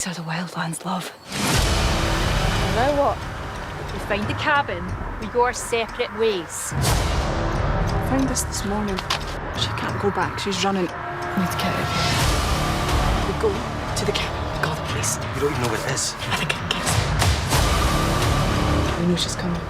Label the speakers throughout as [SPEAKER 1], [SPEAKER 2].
[SPEAKER 1] So the wildlands love.
[SPEAKER 2] You know what? We find the cabin, we go our separate ways.
[SPEAKER 1] I found this morning. She can't go back. She's running. We need to get her. We go to the cabin. Call the police.
[SPEAKER 3] You don't even know what it is.
[SPEAKER 1] I think I can guess. We know she's coming.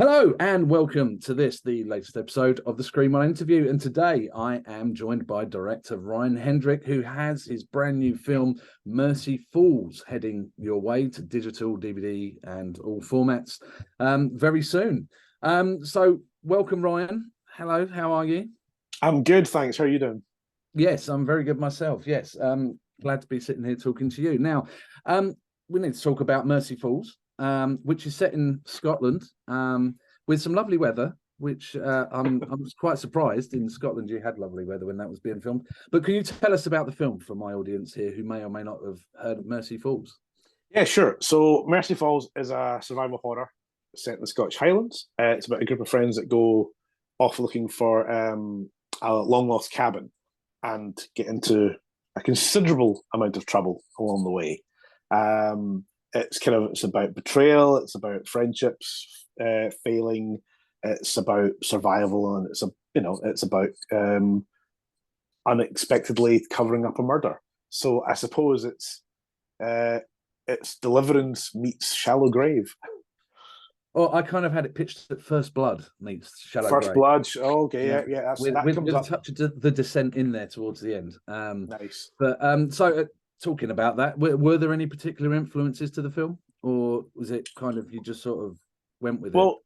[SPEAKER 4] Hello and welcome to the latest episode of the Screen One Interview. And today I am joined by director Ryan Hendrick, who has his brand new film Mercy Falls heading your way to digital, DVD, and all formats very soon. So welcome, Ryan. Hello, how are you?
[SPEAKER 5] I'm good, thanks. How are you doing?
[SPEAKER 4] Yes, I'm very good myself. Yes, glad to be sitting here talking to you. Now, we need to talk about Mercy Falls. Which is set in Scotland with some lovely weather, which I'm quite surprised in Scotland you had lovely weather when that was being filmed. But can you tell us about the film for my audience here who may or may not have heard of Mercy Falls?
[SPEAKER 5] Yeah, sure. So Mercy Falls is a survival horror set in the Scottish Highlands. It's about a group of friends that go off looking for a long-lost cabin and get into a considerable amount of trouble along the way. It's about betrayal, it's about friendships failing, it's about survival, and it's about unexpectedly covering up a murder. So I suppose it's Deliverance meets Shallow Grave.
[SPEAKER 4] Well, I kind of had it pitched that First Blood meets Shallow
[SPEAKER 5] First
[SPEAKER 4] Grave.
[SPEAKER 5] Blood. Oh, okay, yeah. That comes
[SPEAKER 4] with
[SPEAKER 5] up.
[SPEAKER 4] a touch of the Descent in there towards the end.
[SPEAKER 5] Nice.
[SPEAKER 4] But talking about that, were there any particular influences to the film? Or was it kind of you just sort of went with it?
[SPEAKER 5] Well,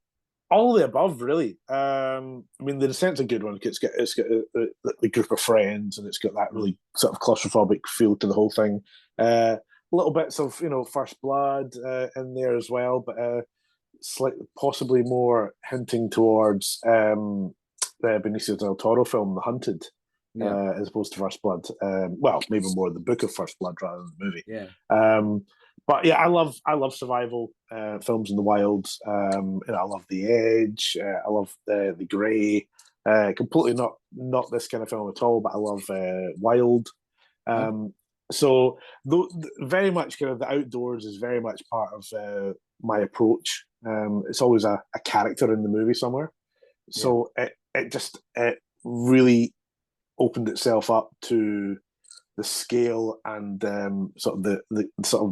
[SPEAKER 5] all of the above, really. I mean, The Descent's a good one. It's got the group of friends, and it's got that really sort of claustrophobic feel to the whole thing. Little bits of First Blood in there as well, but slightly possibly more hinting towards the Benicio del Toro film, The Hunted.
[SPEAKER 4] Yeah.
[SPEAKER 5] As opposed to First Blood. Well, maybe more the book of First Blood rather than the movie.
[SPEAKER 4] Yeah.
[SPEAKER 5] But yeah, I love survival films in the wilds. I love The Edge. I love the Grey. Completely not this kind of film at all, but I love Wild. So very much kind of the outdoors is very much part of my approach. It's always a character in the movie somewhere. So it really opened itself up to the scale and sort of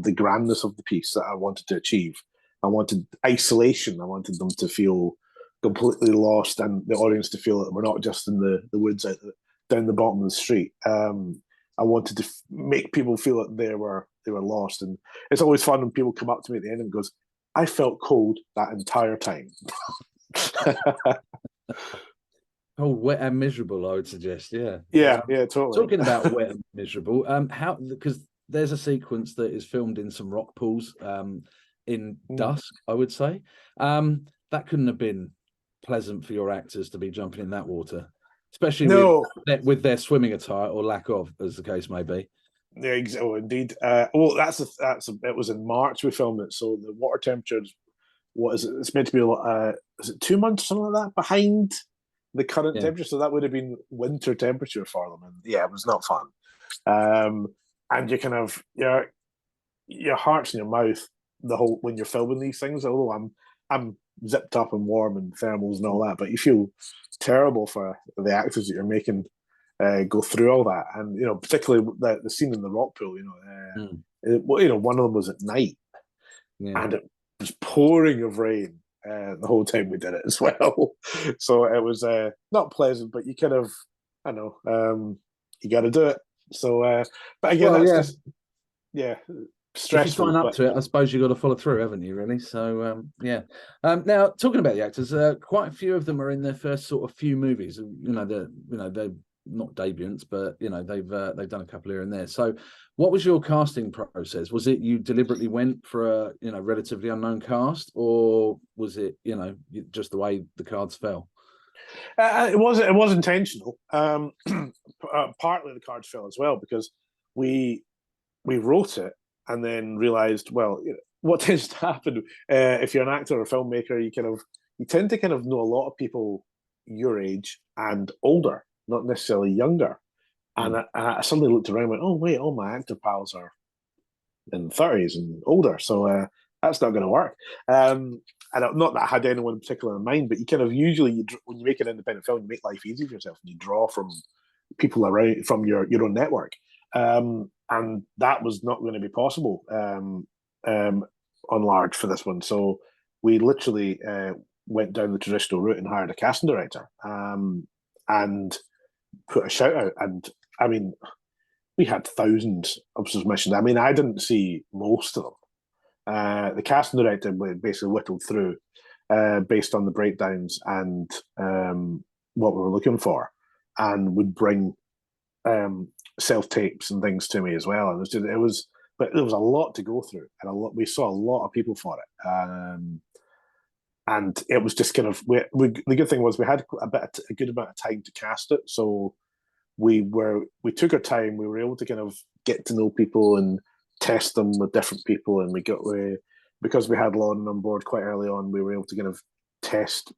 [SPEAKER 5] the grandness of the piece that I wanted to achieve. I wanted isolation. I wanted them to feel completely lost, and the audience to feel that we're not just in the woods down the bottom of the street. I wanted to make people feel that they were lost, and it's always fun when people come up to me at the end and goes, "I felt cold that entire time."
[SPEAKER 4] Cold, wet, and miserable, I would suggest. Yeah,
[SPEAKER 5] totally.
[SPEAKER 4] Talking about wet and miserable, because there's a sequence that is filmed in some rock pools in dusk, I would say. That couldn't have been pleasant for your actors to be jumping in that water, especially with their swimming attire or lack of, as the case may be.
[SPEAKER 5] Yeah, indeed. It was in March we filmed it, so the water temperature is, what is it? It's meant to be is it 2 months, something like that, behind the current temperature, so that would have been winter temperature for them, and yeah, it was not fun. And you kind of your heart's in your mouth the whole when you're filming these things. Although I'm zipped up and warm and thermals and all that, but you feel terrible for the actors that you're making go through all that, and particularly the scene in the rock pool. One of them was at night, and it was pouring of rain. The whole time we did it as well. So it was not pleasant, but you kind of, you got to do it. So, but again, stressful.
[SPEAKER 4] If you sign up to it, I suppose you've got to follow through, haven't you, really? So, now, talking about the actors, quite a few of them are in their first sort of few movies. They're not debuts, but they've done a couple here and there. So what was your casting process? Was it you deliberately went for a relatively unknown cast, or was it just the way the cards fell?
[SPEAKER 5] It was intentional. Partly the cards fell as well because we wrote it and then realized, well, what tends to happen if you're an actor or a filmmaker, you tend to know a lot of people your age and older, not necessarily younger. And I suddenly looked around and went, oh, wait, all my actor pals are in the 30s and older. So that's not going to work. And not that I had anyone in particular in mind, but you kind of usually, when you make an independent film, you make life easy for yourself and you draw from people around, from your own network. And that was not going to be possible on large for this one. So we literally went down the traditional route and hired a casting director and put a shout out. And I mean, we had thousands of submissions. I mean, I didn't see most of them. The casting director basically whittled through based on the breakdowns and what we were looking for, and would bring self tapes and things to me as well. And but there was a lot to go through, and we saw a lot of people for it. And it was just kind of the good thing was we had a good amount of time to cast it, so we took our time. We were able to kind of get to know people and test them with different people, and because we had Lauren on board quite early on, we were able to kind of test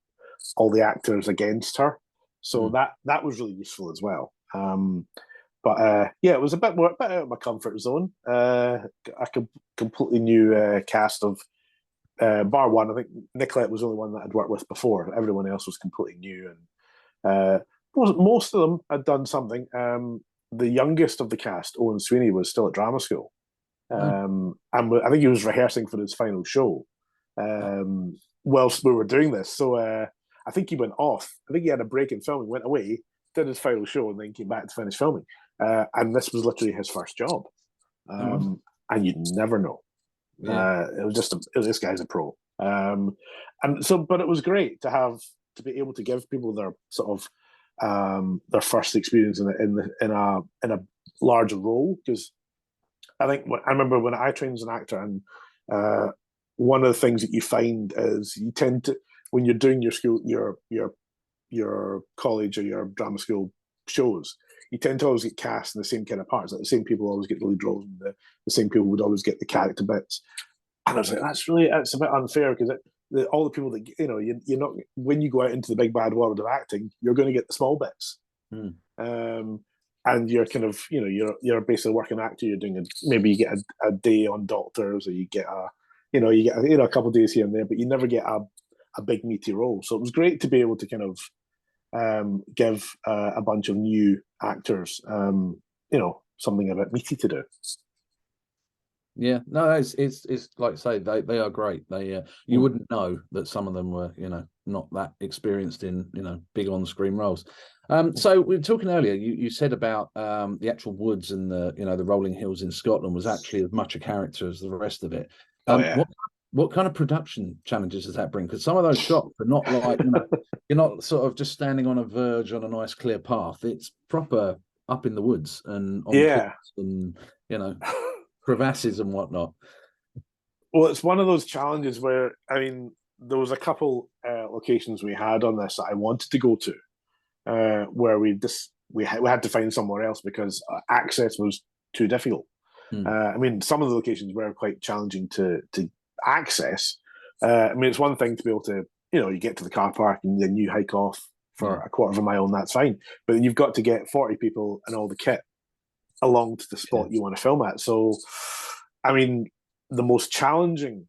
[SPEAKER 5] all the actors against her. So that was really useful as well. But it was a bit out of my comfort zone. A completely new cast of bar one. I think Nicolette was the only one that I'd worked with before. Everyone else was completely new, and most of them had done something. The youngest of the cast, Owen Sweeney, was still at drama school, and I think he was rehearsing for his final show whilst we were doing this. So I think he went off. I think he had a break in filming, went away, did his final show, and then came back to finish filming. And this was literally his first job, and you'd never know. Yeah. It was just this guy's a pro, and so. But it was great to be able to give people their sort of their first experience in a larger role, because I think I remember when I trained as an actor, and one of the things that you find is you tend to, when you're doing your school, your college or your drama school shows, you tend to always get cast in the same kind of parts. Like the same people always get the lead roles, and the same people would always get the character bits. And I was like, that's a bit unfair, because all the people that you're not, when you go out into the big bad world of acting, you're going to get the small bits. And you're kind of you're basically a working actor. You're doing maybe you get a day on Doctors, or you get a couple of days here and there, but you never get a big meaty role. So it was great to be able to kind of give a bunch of new actors, something a bit meaty to do.
[SPEAKER 4] Yeah, no, it's like I say, they are great. You wouldn't know that some of them were, not that experienced in, big on-screen roles. So we were talking earlier. You said about the actual woods and the rolling hills in Scotland was actually as much a character as the rest of it. What kind of production challenges does that bring? Because some of those shots are not like, you're not sort of just standing on a verge on a nice clear path. It's proper up in the woods and on cliffs and, crevasses and whatnot.
[SPEAKER 5] Well, it's one of those challenges where, I mean, there was a couple locations we had on this that I wanted to go to, where we had to find somewhere else because access was too difficult. I mean, some of the locations were quite challenging to access. I mean, it's one thing to be able to, you get to the car park and then you hike off for a quarter of a mile and that's fine. But then you've got to get 40 people and all the kit along to the spot you want to film at. So, I mean, the most challenging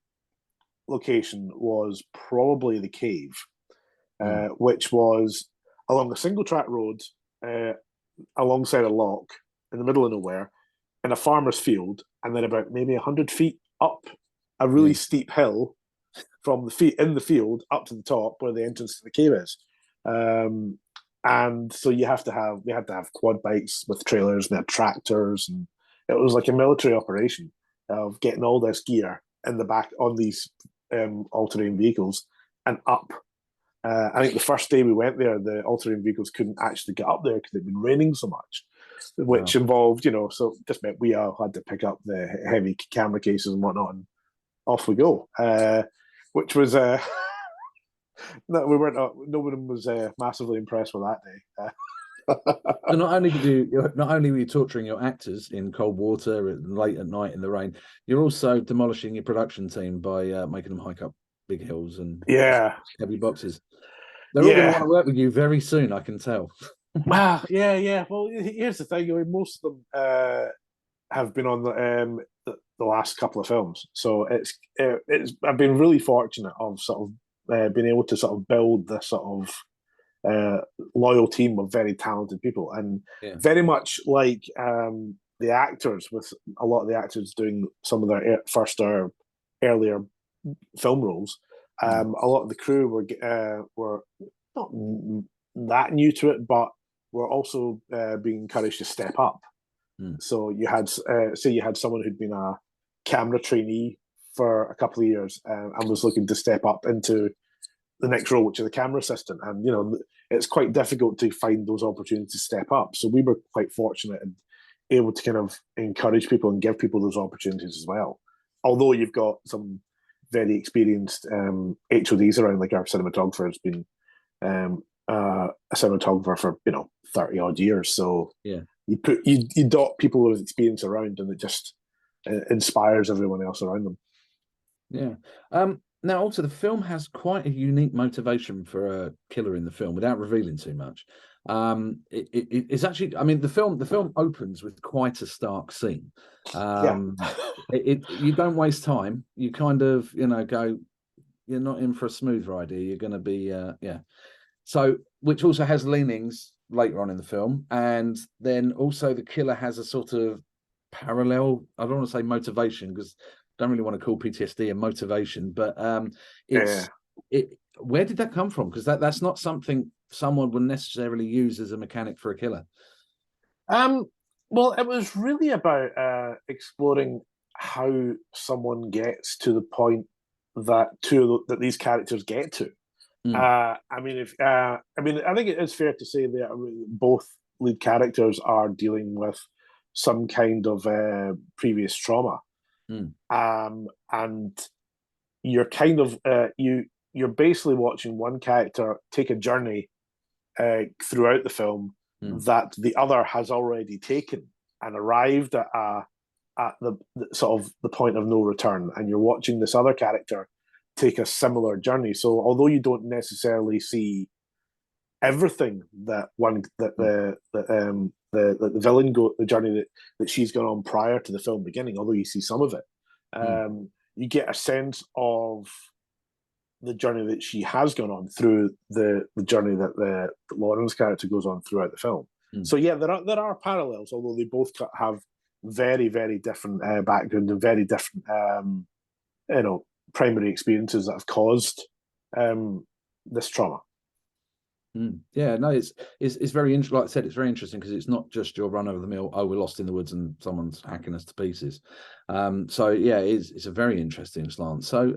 [SPEAKER 5] location was probably the cave, which was along a single track road alongside a loch in the middle of nowhere in a farmer's field, and then about maybe 100 feet up a really steep hill from in the field up to the top where the entrance to the cave is. And so we had to have quad bikes with trailers, we had tractors, and it was like a military operation of getting all this gear in the back on these all-terrain vehicles and up. I think the first day we went there, the all-terrain vehicles couldn't actually get up there because it'd been raining so much, which involved, so just meant we all had to pick up the heavy camera cases and whatnot, and off we go. Which was no, we weren't. No one was massively impressed with that day.
[SPEAKER 4] So not only were you torturing your actors in cold water late at night in the rain, you're also demolishing your production team by making them hike up big hills and heavy boxes. They're all going to want to work with you very soon, I can tell.
[SPEAKER 5] Well, yeah. Well, here's the thing. I mean, most of them have been on the last couple of films, so it's I've been really fortunate of sort of being able to sort of build this sort of loyal team of very talented people, and
[SPEAKER 4] Yeah.
[SPEAKER 5] very much like the actors, with a lot of the actors doing some of their first or earlier film roles. A lot of the crew were not that new to it, but were also being encouraged to step up. So you had, say, you had someone who'd been a camera trainee for a couple of years and was looking to step up into the next role, which is the camera assistant. And it's quite difficult to find those opportunities to step up. So we were quite fortunate and able to kind of encourage people and give people those opportunities as well. Although you've got some very experienced HODs around, like our cinematographer has been a cinematographer for 30 odd years. So
[SPEAKER 4] yeah,
[SPEAKER 5] you dot people with experience around, and it just inspires everyone else around them.
[SPEAKER 4] Yeah. Now, also, the film has quite a unique motivation for a killer in the film, without revealing too much. It's actually, I mean, the film opens with quite a stark scene. You don't waste time. You kind of, go. You're not in for a smooth ride here. You're going to be, yeah. So, which also has leanings later on in the film, and then also the killer has a sort of parallel. I don't want to say motivation, because don't really want to call PTSD a motivation, but where did that come from? Because that's not something someone would necessarily use as a mechanic for a killer.
[SPEAKER 5] Well, it was really about exploring how someone gets to the point that these characters get to. I think it is fair to say that both lead characters are dealing with some kind of previous trauma. And you're kind of you're basically watching one character take a journey throughout the film that the other has already taken and arrived at the sort of the point of no return, and you're watching this other character take a similar journey. So although you don't necessarily see everything that the villain the journey that she's gone on prior to the film beginning, although you see some of it, you get a sense of the journey that she has gone on through the journey that Lauren's character goes on throughout the film. So yeah, there are parallels, although they both have very, very different backgrounds and very different primary experiences that have caused this trauma.
[SPEAKER 4] Yeah, no, it's very interesting. Like I said, it's very interesting because it's not just your run over the mill. Oh, we're lost in the woods and someone's hacking us to pieces. So yeah, it's a very interesting slant. So,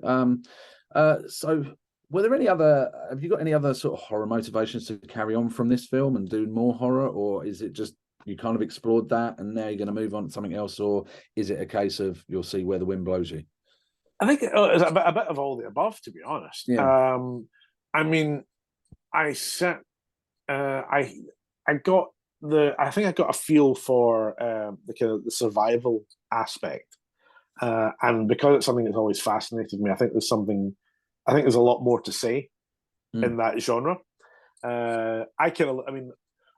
[SPEAKER 4] so were there any other? Have you got any other sort of horror motivations to carry on from this film and do more horror, or is it just you kind of explored that and now you're going to move on to something else, or is it a case of you'll see where the wind blows you?
[SPEAKER 5] I think it's a bit of all the above, to be honest.
[SPEAKER 4] Yeah.
[SPEAKER 5] I mean, I think I got a feel for the kind of the survival aspect, and because it's something that's always fascinated me, I think there's a lot more to say in that genre.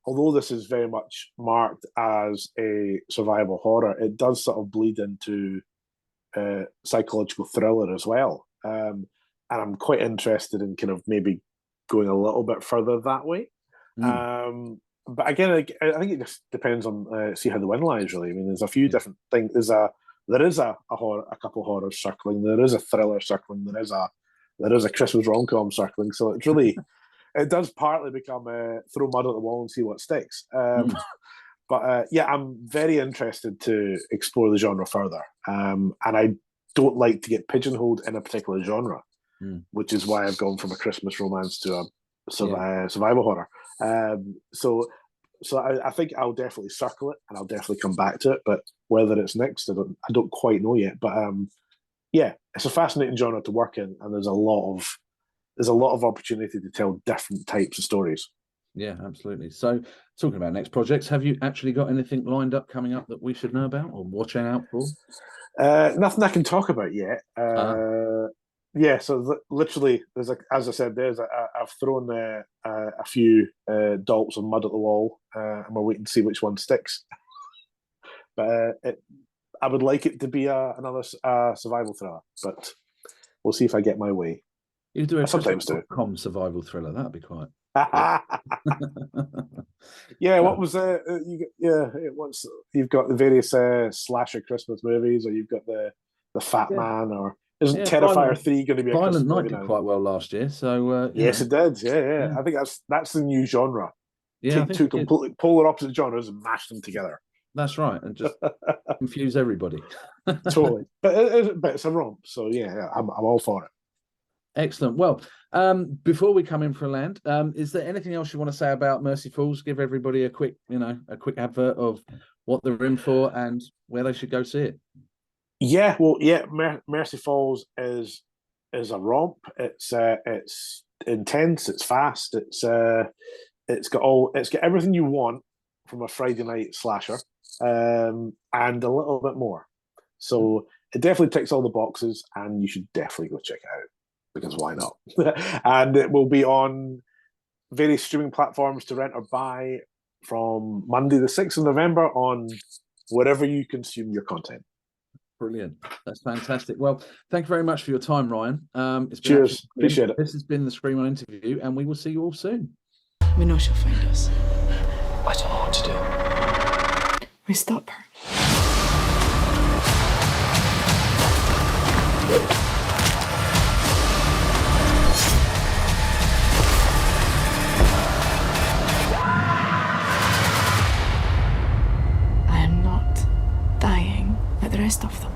[SPEAKER 5] Although this is very much marked as a survival horror, it does sort of bleed into psychological thriller as well, and I'm quite interested in kind of maybe going a little bit further that way. But again, I think it just depends on see how the wind lies. Really, I mean, there's a few different things. There is a couple horrors circling. There is a thriller circling. There is a Christmas rom-com circling. So it's really it does partly become throw mud at the wall and see what sticks. But yeah, I'm very interested to explore the genre further, and I don't like to get pigeonholed in a particular genre, which is why I've gone from a Christmas romance to a survival horror. So I think I'll definitely circle it, and I'll definitely come back to it. But whether it's next, I don't quite know yet. But yeah, it's a fascinating genre to work in, and there's a lot of opportunity to tell different types of stories.
[SPEAKER 4] Yeah, absolutely. So, talking about next projects, have you actually got anything lined up coming up that we should know about or watching out for?
[SPEAKER 5] Nothing I can talk about yet. Yeah, so literally, there's as I said, I've thrown a few dollops of mud at the wall, and we're waiting to see which one sticks. But I would like it to be another survival thriller, but we'll see if I get my way.
[SPEAKER 4] You do a
[SPEAKER 5] I sometimes do.
[SPEAKER 4] survival thriller. That'd be quite.
[SPEAKER 5] Yeah, what was once you've got the various slasher Christmas movies, or you've got the Fat Man, or isn't Terrifier 3 going to be a
[SPEAKER 4] Violent
[SPEAKER 5] Christmas
[SPEAKER 4] Night
[SPEAKER 5] movie
[SPEAKER 4] did
[SPEAKER 5] now?
[SPEAKER 4] quite well last year, so
[SPEAKER 5] Yes, it did. Yeah.
[SPEAKER 4] Yeah.
[SPEAKER 5] I think that's the new genre.
[SPEAKER 4] Yeah,
[SPEAKER 5] Take two completely polar opposite genres and mash them together.
[SPEAKER 4] That's right, and just confuse everybody.
[SPEAKER 5] Totally, but it's a romp, so yeah, I'm all for it.
[SPEAKER 4] Excellent. Well, before we come in for a land, is there anything else you want to say about Mercy Falls? Give everybody a quick advert of what they're in for and where they should go see it.
[SPEAKER 5] Yeah, Mercy Falls is a romp. It's intense. It's fast. It's got everything you want from a Friday night slasher, and a little bit more. So it definitely ticks all the boxes, and you should definitely go check it out, because why not? And it will be on various streaming platforms to rent or buy from Monday the 6th of November on wherever you consume your content.
[SPEAKER 4] Brilliant. That's fantastic. Well, thank you very much for your time, Ryan.
[SPEAKER 5] Cheers. Appreciate it.
[SPEAKER 4] This has been the Scream On interview, and we will see you all soon.
[SPEAKER 1] We know she'll find us.
[SPEAKER 3] I don't know what to do.
[SPEAKER 1] We stop her. I am not dying like the rest of them.